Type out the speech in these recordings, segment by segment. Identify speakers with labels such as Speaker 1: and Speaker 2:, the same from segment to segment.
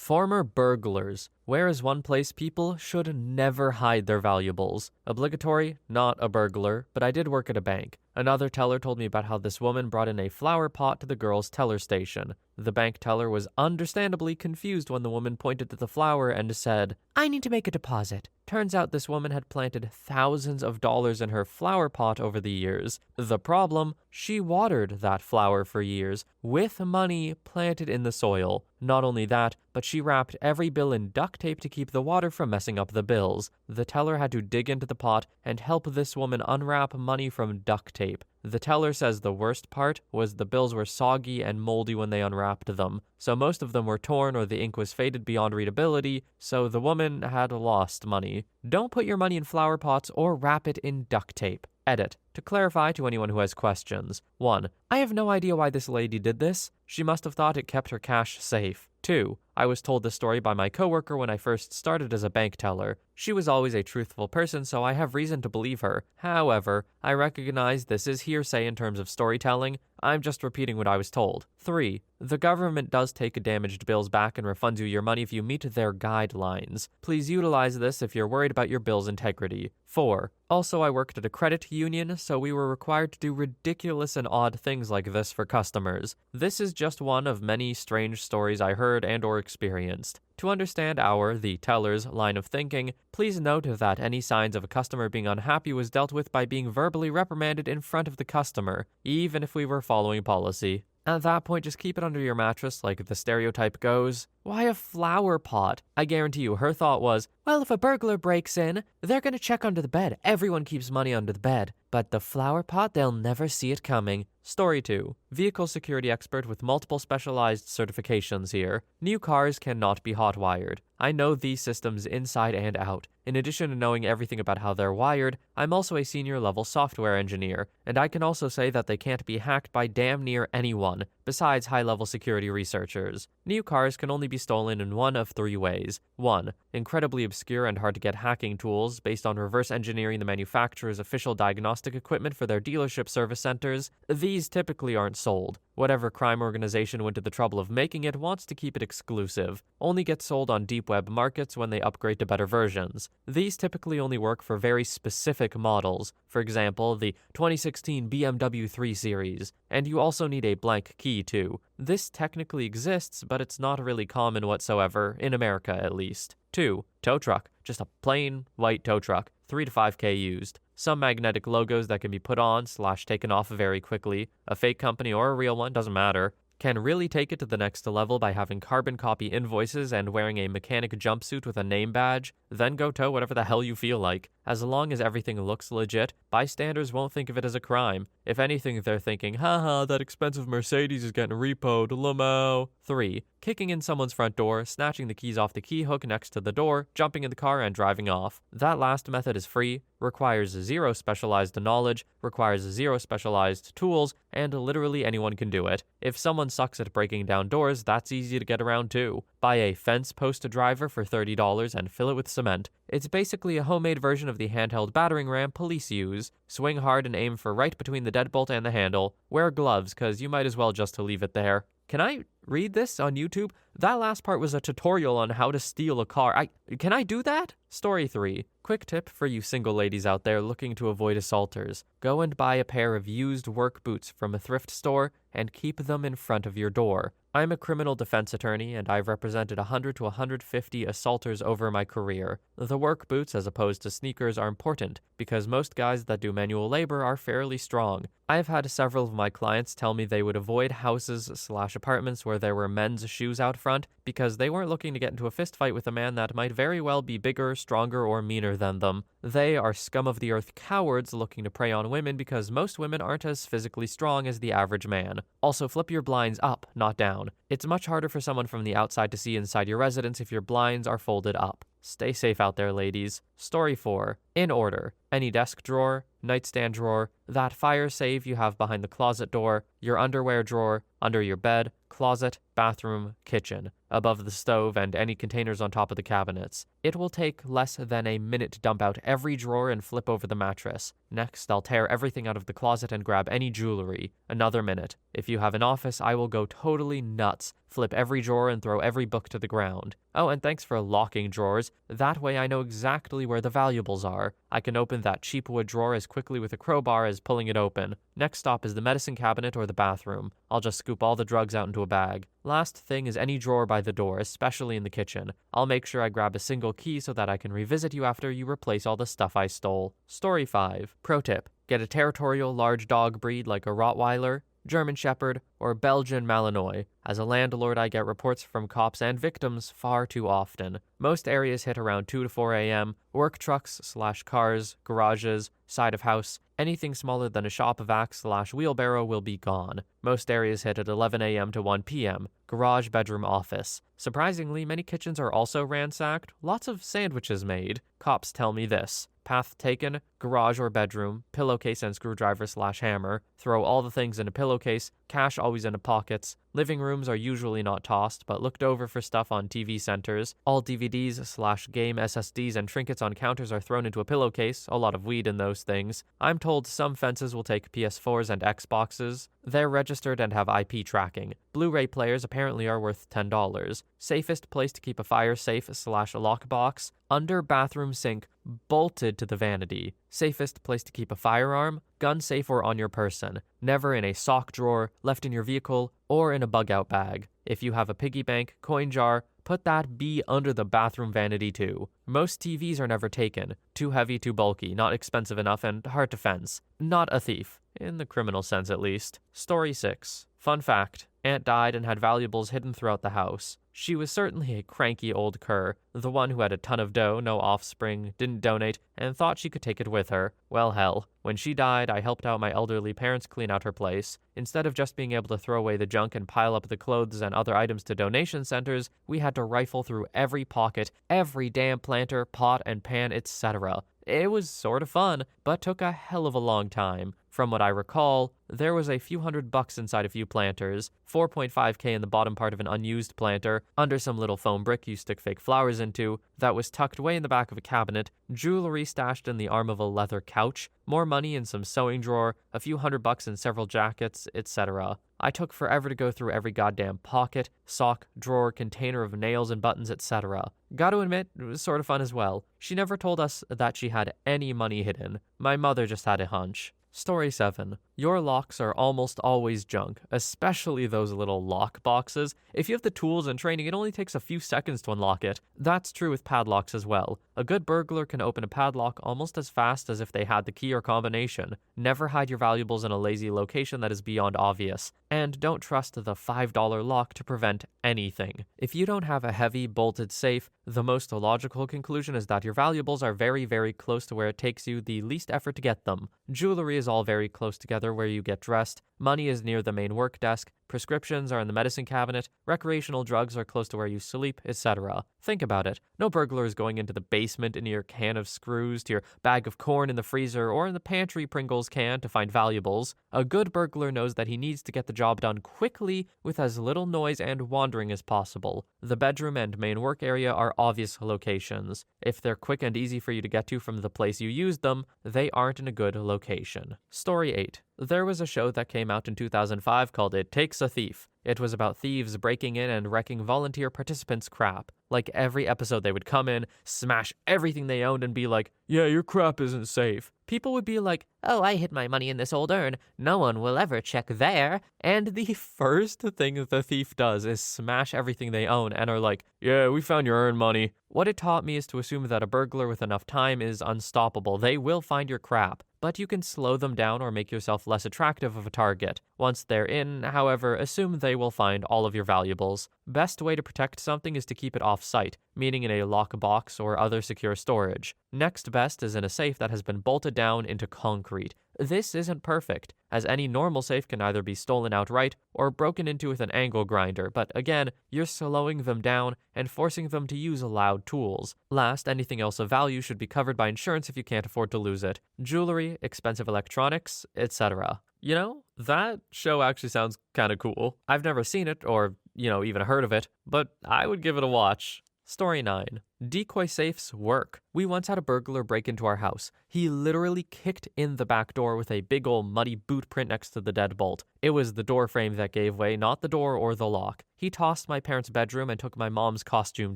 Speaker 1: Former burglars. Where is one place people should never hide their valuables? Obligatory? Not a burglar, but I did work at a bank. Another teller told me about how this woman brought in a flower pot to the girl's teller station. The bank teller was understandably confused when the woman pointed to the flower and said, "I need to make a deposit." Turns out this woman had planted thousands of dollars in her flower pot over the years. The problem? She watered that flower for years, with money planted in the soil. Not only that, but she wrapped every bill in duct tape to keep the water from messing up the bills. The teller had to dig into the pot and help this woman unwrap money from duct tape. The teller says the worst part was the bills were soggy and moldy when they unwrapped them, so most of them were torn or the ink was faded beyond readability, so the woman had lost money. Don't put your money in flower pots or wrap it in duct tape. Edit. To clarify to anyone who has questions. 1. I have no idea why this lady did this. She must have thought it kept her cash safe. 2. I was told this story by my coworker when I first started as a bank teller. She was always a truthful person, so I have reason to believe her. However, I recognize this is hearsay in terms of storytelling. I'm just repeating what I was told. 3. The government does take damaged bills back and refunds you your money if you meet their guidelines. Please utilize this if you're worried about your bill's integrity. 4. Also, I worked at a credit union, so we were required to do ridiculous and odd things like this for customers. This is just one of many strange stories I heard and or experienced. To understand the teller's, line of thinking, please note that any signs of a customer being unhappy was dealt with by being verbally reprimanded in front of the customer, even if we were following policy. At that point, just keep it under your mattress like the stereotype goes. Why a flower pot? I guarantee you her thought was, well, if a burglar breaks in, they're gonna check under the bed. Everyone keeps money under the bed. But the flower pot, they'll never see it coming. Story 2. Vehicle security expert with multiple specialized certifications here. New cars cannot be hot-wired. I know these systems inside and out. In addition to knowing everything about how they're wired, I'm also a senior-level software engineer, and I can also say that they can't be hacked by damn near anyone, besides high-level security researchers. New cars can only be stolen in one of 3 ways. 1. Incredibly obscure and hard-to-get hacking tools based on reverse engineering the manufacturer's official diagnostic equipment for their dealership service centers. These typically aren't sold. Whatever crime organization went to the trouble of making it wants to keep it exclusive. Only gets sold on deep web markets when they upgrade to better versions. These typically only work for very specific models, for example, the 2016 BMW 3 Series, and you also need a blank key too. This technically exists, but it's not really common whatsoever, in America at least. 2. Tow truck. Just a plain white tow truck. 3 to 5K used. Some magnetic logos that can be put on / taken off very quickly. A fake company or a real one, doesn't matter. Can really take it to the next level by having carbon copy invoices and wearing a mechanic jumpsuit with a name badge, then go tow whatever the hell you feel like. As long as everything looks legit, bystanders won't think of it as a crime. If anything, they're thinking, haha, that expensive Mercedes is getting repoed, lamo. 3. Kicking in someone's front door, snatching the keys off the key hook next to the door, jumping in the car and driving off. That last method is free, requires 0 specialized knowledge, requires 0 specialized tools, and literally anyone can do it. If someone sucks at breaking down doors, that's easy to get around too. Buy a fence post driver for $30 and fill it with cement. It's basically a homemade version of the handheld battering ram police use. Swing hard and aim for right between the deadbolt and the handle. Wear gloves, cause you might as well just leave it there. Can I read this on YouTube? That last part was a tutorial on how to steal a car. Can I do that? Story 3. Quick tip for you single ladies out there looking to avoid assaulters. Go and buy a pair of used work boots from a thrift store and keep them in front of your door. I'm a criminal defense attorney, and I've represented 100 to 150 assaulters over my career. The work boots, as opposed to sneakers, are important, because most guys that do manual labor are fairly strong. I've had several of my clients tell me they would avoid houses / apartments where there were men's shoes out front, because they weren't looking to get into a fist fight with a man that might very well be bigger, stronger, or meaner than them. They are scum-of-the-earth cowards looking to prey on women because most women aren't as physically strong as the average man. Also, flip your blinds up, not down. It's much harder for someone from the outside to see inside your residence if your blinds are folded up. Stay safe out there, ladies. Story 4. In order. Any desk drawer, nightstand drawer, that fire save you have behind the closet door, your underwear drawer, under your bed, closet, bathroom, kitchen, above the stove and any containers on top of the cabinets. It will take less than a minute to dump out every drawer and flip over the mattress. Next, I'll tear everything out of the closet and grab any jewelry. Another minute. If you have an office, I will go totally nuts, flip every drawer and throw every book to the ground. Oh, and thanks for locking drawers. That way I know exactly where the valuables are. I can open that cheap wood drawer as quickly with a crowbar as pulling it open. Next stop is the medicine cabinet or the bathroom. I'll just scoop all the drugs out into a bag. Last thing is any drawer by the door, especially in the kitchen. I'll make sure I grab a single key so that I can revisit you after you replace all the stuff I stole. Story 5. Pro tip. Get a territorial large dog breed like a Rottweiler, German Shepherd, or Belgian Malinois. As a landlord, I get reports from cops and victims far too often. Most areas hit around 2 to 4 a.m. Work trucks/cars, garages, side of house, anything smaller than a shop vac/wheelbarrow will be gone. Most areas hit at 11 a.m. to 1 p.m. Garage, bedroom, office. Surprisingly, many kitchens are also ransacked. Lots of sandwiches made. Cops tell me this. Path taken, garage or bedroom, pillowcase and screwdriver/hammer. Throw all the things in a pillowcase, cash always in the pockets. Living rooms are usually not tossed, but looked over for stuff on TV centers. All DVDs/game SSDs and trinkets on counters are thrown into a pillowcase, a lot of weed in those things. I'm told some fences will take PS4s and Xboxes. They're registered and have IP tracking. Blu-ray players apparently are worth $10. Safest place to keep a fire safe/lockbox, under bathroom sink, bolted to the vanity. Safest place to keep a firearm, gun safe or on your person. Never in a sock drawer, left in your vehicle, or in a bug-out bag. If you have a piggy bank, coin jar, put that B under the bathroom vanity too. Most TVs are never taken. Too heavy, too bulky, not expensive enough, and hard to fence. Not a thief. In the criminal sense at least. Story 6. Fun fact. Aunt died and had valuables hidden throughout the house. She was certainly a cranky old cur, the one who had a ton of dough, no offspring, didn't donate, and thought she could take it with her. Well, hell. When she died, I helped out my elderly parents clean out her place. Instead of just being able to throw away the junk and pile up the clothes and other items to donation centers, we had to rifle through every pocket, every damn planter, pot and pan, etc. It was sort of fun, but took a hell of a long time. From what I recall, there was a few $100 inside a few planters, 4.5K in the bottom part of an unused planter, under some little foam brick you stick fake flowers into, that was tucked way in the back of a cabinet, jewelry stashed in the arm of a leather couch, more money in some sewing drawer, a few $100 in several jackets, etc. I took forever to go through every goddamn pocket, sock, drawer, container of nails and buttons, etc. Gotta admit, it was sort of fun as well. She never told us that she had any money hidden. My mother just had a hunch. Story 7. Your locks are almost always junk, especially those little lock boxes. If you have the tools and training, it only takes a few seconds to unlock it. That's true with padlocks as well. A good burglar can open a padlock almost as fast as if they had the key or combination. Never hide your valuables in a lazy location that is beyond obvious. And don't trust the $5 lock to prevent anything. If you don't have a heavy, bolted safe, the most logical conclusion is that your valuables are very, very close to where it takes you the least effort to get them. Jewelry is all very close together where you get dressed. Money is near the main work desk. Prescriptions are in the medicine cabinet. Recreational drugs are close to where you sleep, etc. Think about it. No burglar is going into the basement into your can of screws, to your bag of corn in the freezer, or in the pantry Pringles can to find valuables. A good burglar knows that he needs to get the job done quickly with as little noise and wandering as possible. The bedroom and main work area are obvious locations. If they're quick and easy for you to get to from the place you used them, they aren't in a good location. Story 8. There was a show that came out in 2005 called It Takes a Thief. It was about thieves breaking in and wrecking volunteer participants' crap. Like every episode they would come in, smash everything they owned and be like, yeah, your crap isn't safe. People would be like, oh, I hid my money in this old urn. No one will ever check there. And the first thing that the thief does is smash everything they own and are like, yeah, we found your urn money. What it taught me is to assume that a burglar with enough time is unstoppable. They will find your crap. But you can slow them down or make yourself less attractive of a target. Once they're in, however, assume they will find all of your valuables. Best way to protect something is to keep it off-site, meaning in a lockbox or other secure storage. Next best is in a safe that has been bolted down into concrete. This isn't perfect, as any normal safe can either be stolen outright or broken into with an angle grinder, but again, you're slowing them down and forcing them to use loud tools. Last, anything else of value should be covered by insurance if you can't afford to lose it. Jewelry, expensive electronics, etc. You know, that show actually sounds kind of cool. I've never seen it or even heard of it, but I would give it a watch. Story 9. Decoy safes work. We once had a burglar break into our house. He literally kicked in the back door with a big ol' muddy boot print next to the deadbolt. It was the door frame that gave way, not the door or the lock. He tossed my parents' bedroom and took my mom's costume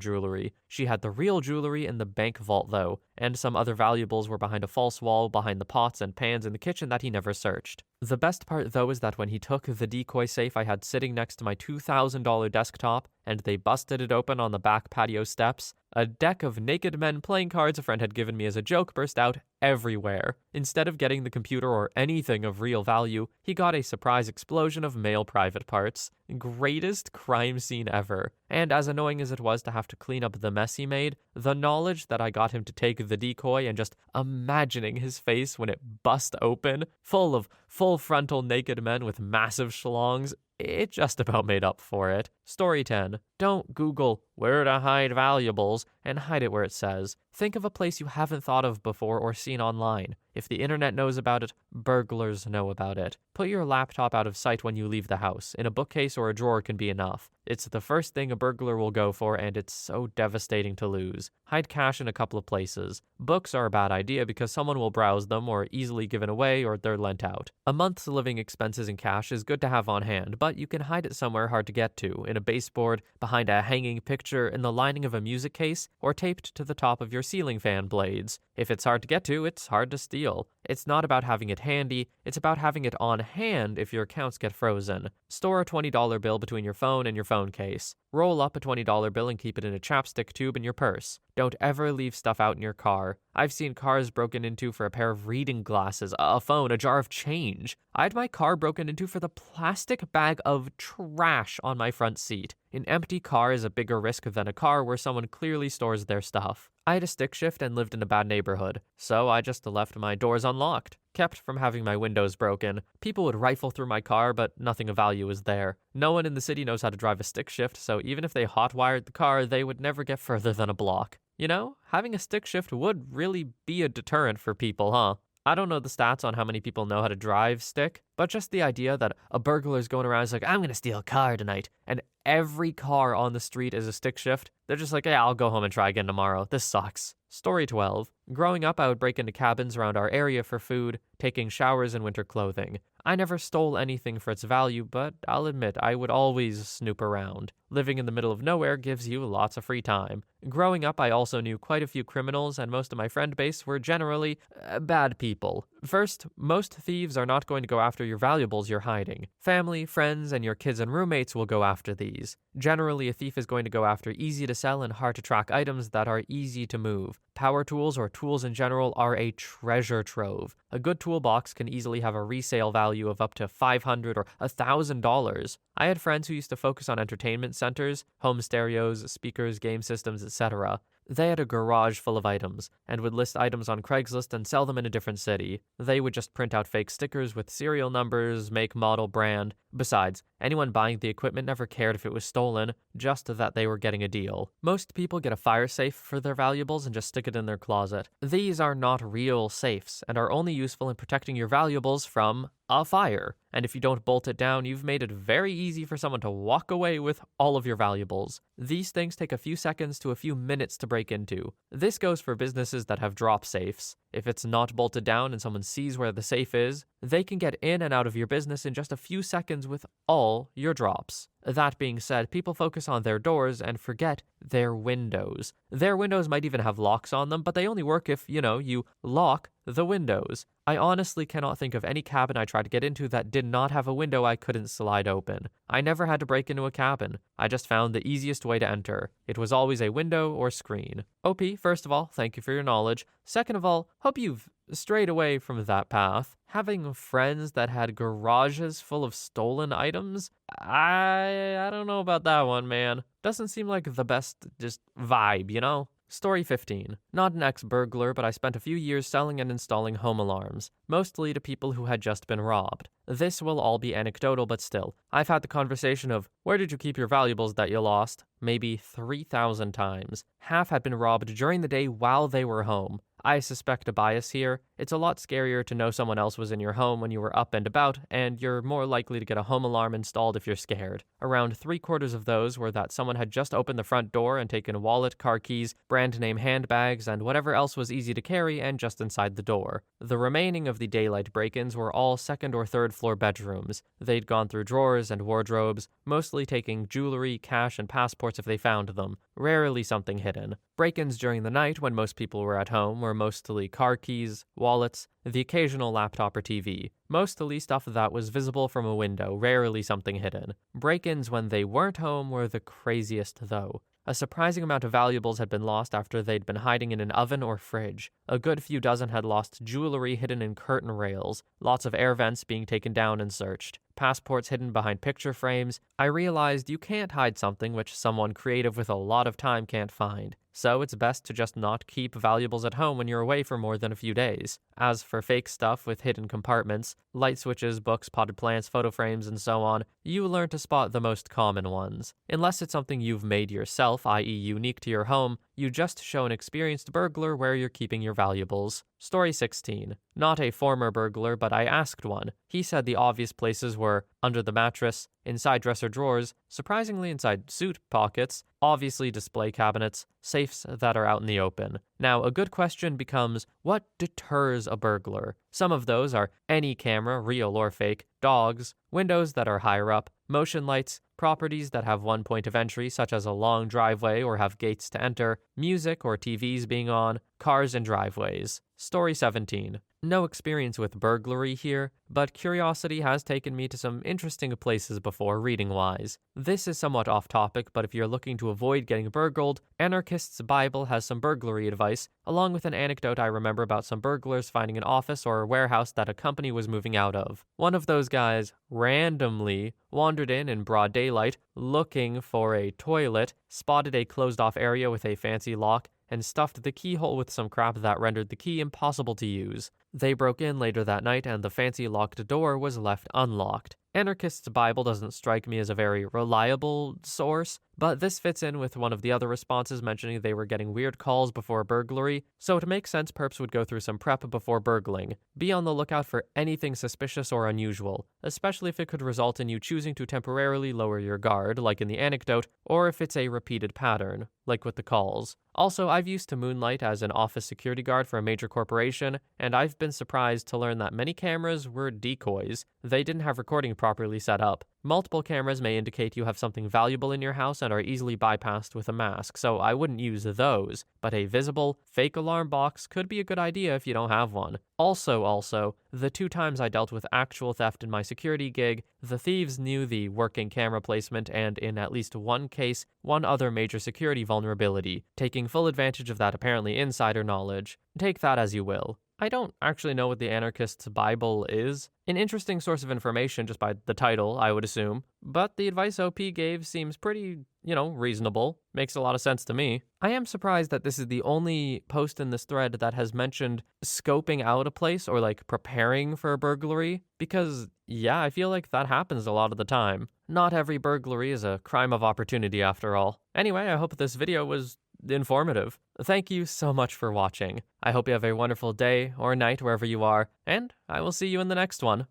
Speaker 1: jewelry. She had the real jewelry in the bank vault though, and some other valuables were behind a false wall behind the pots and pans in the kitchen that he never searched. The best part though is that when he took the decoy safe I had sitting next to my $2,000 desktop and they busted it open on the back patio steps, a deck of naked men playing cards a friend had given me as a joke burst out everywhere. Instead of getting the computer or anything of real value, he got a surprise explosion of male private parts. Greatest crime scene ever. And as annoying as it was to have to clean up the mess he made, the knowledge that I got him to take the decoy and just imagining his face when it bust open, full of full frontal naked men with massive schlongs, it just about made up for it. Story 10. Don't Google where to hide valuables and hide it where it says. Think of a place you haven't thought of before or seen online. If the internet knows about it, burglars know about it. Put your laptop out of sight when you leave the house. In a bookcase or a drawer can be enough. It's the first thing a burglar will go for, and it's so devastating to lose. Hide cash in a couple of places. Books are a bad idea because someone will browse them or easily given away or they're lent out. A month's living expenses in cash is good to have on hand, but you can hide it somewhere hard to get to, in a baseboard, behind a hanging picture, in the lining of a music case, or taped to the top of your ceiling fan blades. If it's hard to get to, it's hard to steal. It's not about having it handy, it's about having it on hand if your accounts get frozen. Store a $20 bill between your phone and your phone case. Roll up a $20 bill and keep it in a chapstick tube in your purse. Don't ever leave stuff out in your car. I've seen cars broken into for a pair of reading glasses, a phone, a jar of change. I had my car broken into for the plastic bag of trash on my front seat. An empty car is a bigger risk than a car where someone clearly stores their stuff. I had a stick shift and lived in a bad neighborhood, so I just left my doors unlocked, kept from having my windows broken. People would rifle through my car, but nothing of value was there. No one in the city knows how to drive a stick shift, so even if they hotwired the car, they would never get further than a block. You know, having a stick shift would really be a deterrent for people, huh? I don't know the stats on how many people know how to drive stick, but just the idea that a burglar's going around is like, I'm gonna steal a car tonight, and every car on the street is a stick shift. They're just like, yeah, I'll go home and try again tomorrow. This sucks. Story 12. Growing up, I would break into cabins around our area for food, taking showers in winter clothing. I never stole anything for its value, but I'll admit I would always snoop around. Living in the middle of nowhere gives you lots of free time. Growing up, I also knew quite a few criminals, and most of my friend base were generally bad people. First, most thieves are not going to go after your valuables you're hiding. Family, friends, and your kids and roommates will go after these. Generally, a thief is going to go after easy to sell and hard to track items that are easy to move. Power tools or tools in general are a treasure trove. A good toolbox can easily have a resale value of up to $500 or $1,000. I had friends who used to focus on entertainment centers, home stereos, speakers, game systems, etc. They had a garage full of items, and would list items on Craigslist and sell them in a different city. They would just print out fake stickers with serial numbers, make, model, brand. Besides, anyone buying the equipment never cared if it was stolen, just that they were getting a deal. Most people get a fire safe for their valuables and just stick it in their closet. These are not real safes, and are only useful in protecting your valuables from a fire. And if you don't bolt it down, you've made it very easy for someone to walk away with all of your valuables. These things take a few seconds to a few minutes to break into. This goes for businesses that have drop safes. If it's not bolted down and someone sees where the safe is, they can get in and out of your business in just a few seconds with all your drops. That being said, people focus on their doors and forget their windows. Their windows might even have locks on them, but they only work if, you lock the windows. I honestly cannot think of any cabin I tried to get into that did not have a window I couldn't slide open. I never had to break into a cabin. I just found the easiest way to enter. It was always a window or screen. OP, first of all, thank you for your knowledge. Second of all, hope you've strayed away from that path. Having friends that had garages full of stolen items? I don't know about that one, man. Doesn't seem like the best just vibe, Story 15. Not an ex-burglar, but I spent a few years selling and installing home alarms, mostly to people who had just been robbed. This will all be anecdotal, but still, I've had the conversation of, where did you keep your valuables that you lost? Maybe 3,000 times. Half had been robbed during the day while they were home. I suspect a bias here. It's a lot scarier to know someone else was in your home when you were up and about, and you're more likely to get a home alarm installed if you're scared. Around 3/4 of those were that someone had just opened the front door and taken a wallet, car keys, brand name handbags, and whatever else was easy to carry and just inside the door. The remaining of the daylight break-ins were all second or third floor bedrooms. They'd gone through drawers and wardrobes, mostly taking jewelry, cash, and passports if they found them, rarely something hidden. Break-ins during the night when most people were at home were mostly car keys, wallets, the occasional laptop or TV, mostly stuff that was visible from a window, rarely something hidden. Break-ins when they weren't home were the craziest though. A surprising amount of valuables had been lost after they'd been hiding in an oven or fridge. A good few dozen had lost jewelry hidden in curtain rails, lots of air vents being taken down and searched, passports hidden behind picture frames. I realized you can't hide something which someone creative with a lot of time can't find. So it's best to just not keep valuables at home when you're away for more than a few days. As for fake stuff with hidden compartments, light switches, books, potted plants, photo frames, and so on, you learn to spot the most common ones. Unless it's something you've made yourself, i.e. unique to your home, you just show an experienced burglar where you're keeping your valuables. Story 16. Not a former burglar, but I asked one. He said the obvious places were under the mattress, inside dresser drawers, surprisingly inside suit pockets, obviously display cabinets, safes that are out in the open. Now, a good question becomes, what deters a burglar? Some of those are any camera, real or fake, dogs, windows that are higher up, motion lights, properties that have one point of entry, such as a long driveway or have gates to enter, music or TVs being on, cars and driveways. Story 17. No experience with burglary here, but curiosity has taken me to some interesting places before reading-wise. This is somewhat off-topic, but if you're looking to avoid getting burgled, Anarchist's Bible has some burglary advice, along with an anecdote I remember about some burglars finding an office or a warehouse that a company was moving out of. One of those guys randomly wandered in broad daylight, looking for a toilet, spotted a closed-off area with a fancy lock, and stuffed the keyhole with some crap that rendered the key impossible to use. They broke in later that night and the fancy locked door was left unlocked. Anarchist's Bible doesn't strike me as a very reliable source, but this fits in with one of the other responses mentioning they were getting weird calls before a burglary, so to make sense perps would go through some prep before burgling. Be on the lookout for anything suspicious or unusual, especially if it could result in you choosing to temporarily lower your guard, like in the anecdote, or if it's a repeated pattern, like with the calls. Also, I've used to moonlight as an office security guard for a major corporation, and I've been surprised to learn that many cameras were decoys. They didn't have recording properly set up. Multiple cameras may indicate you have something valuable in your house and are easily bypassed with a mask, so I wouldn't use those, but a visible, fake alarm box could be a good idea if you don't have one. Also, the 2 times I dealt with actual theft in my security gig, the thieves knew the working camera placement and, in at least one case, one other major security vulnerability, taking full advantage of that apparently insider knowledge. Take that as you will. I don't actually know what the Anarchist's Bible is. An interesting source of information just by the title, I would assume. But the advice OP gave seems pretty, reasonable. Makes a lot of sense to me. I am surprised that this is the only post in this thread that has mentioned scoping out a place or preparing for a burglary. Because, yeah, I feel like that happens a lot of the time. Not every burglary is a crime of opportunity after all. Anyway, I hope this video was informative. Thank you so much for watching. I hope you have a wonderful day or night wherever you are, and I will see you in the next one.